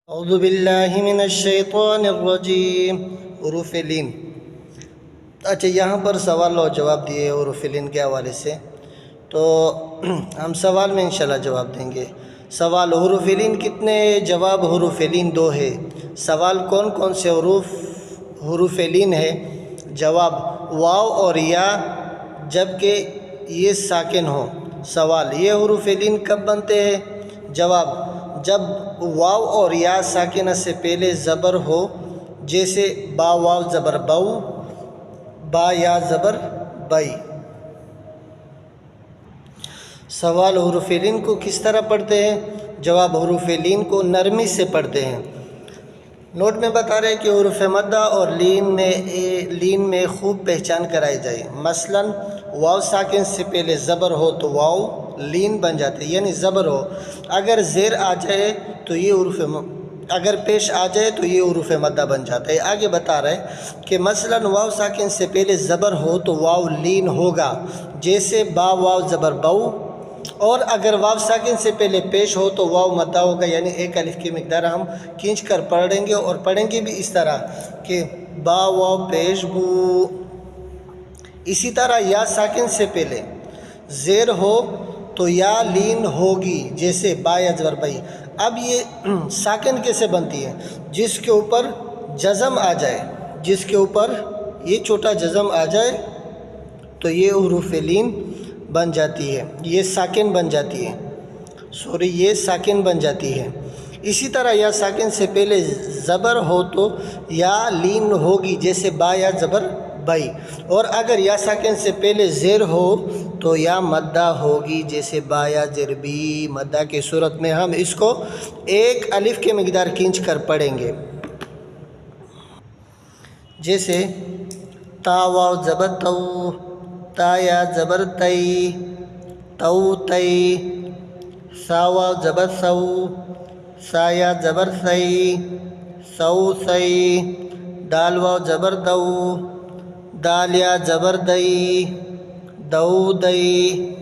اعوذ باللہ من الشیطان الرجیم۔ حروف لین۔ اچھا، یہاں پر سوال اور جواب دیے حروف لین کے حوالے سے، تو ہم سوال میں انشاءاللہ جواب دیں گے۔ سوال: حروف لین کتنے؟ جواب: حروف لین 2 ہے۔ سوال: کون کون سے حروف لین ہے؟ جواب: واو اور یا جبکہ یہ ساکن ہو۔ سوال: یہ حروف لین کب بنتے ہیں؟ جواب: جب واو اور یا ساکنہ سے پہلے زبر ہو، جیسے با واو زبر بو، با یا زبر بئی۔ سوال: حروف لین کو کس طرح پڑھتے ہیں؟ جواب: حروف لین کو نرمی سے پڑھتے ہیں۔ نوٹ میں بتا رہے ہیں کہ حروف مدہ اور لین میں خوب پہچان کرائی جائے۔ مثلا واو ساکن سے پہلے زبر ہو تو واو لین بن جاتے، یعنی زبر ہو۔ اگر زیر آ جائے تو یہ اگر پیش آ جائے تو یہ حروف مدہ بن جاتا ہے۔ آگے بتا رہے ہیں کہ مثلا واو ساکن سے پہلے زبر ہو تو واو لین ہوگا، جیسے با واو زبر بو، اور اگر واو ساکن سے پہلے پیش ہو تو واو مدہ ہوگا، یعنی ایک الف کی مقدار ہم کھینچ کر پڑھیں گے، اور پڑھیں گے بھی اس طرح کہ با واو پیش بو۔ اسی طرح یا ساکن سے پہلے زیر ہو تو یا لین ہوگی، جیسے با یا زبر بئی۔ اب یہ ساکن کیسے بنتی ہے؟ جس کے اوپر جزم آ جائے، جس کے اوپر یہ چھوٹا جزم آ جائے تو یہ حروف لین بن جاتی ہے، یہ ساکن بن جاتی ہے، یہ ساکن بن جاتی ہے۔ اسی طرح یا ساکن سے پہلے زبر ہو تو یا لین ہوگی، جیسے با یا زبر بئی، اور اگر یا ساکن سے پہلے زیر ہو تو یا مدہ ہوگی، جیسے با یا زیر بی۔ مدہ کی صورت میں ہم اس کو ایک الف کی مقدار کھینچ کر پڑھیں گے، جیسے تا واو زبر تو، تا یا زبر تی، تو تی۔ سا واو زبر سو، سا یا زبر سی، سو سی۔ دال واو زبر دو، دال یا زبر دئی، دو دئی۔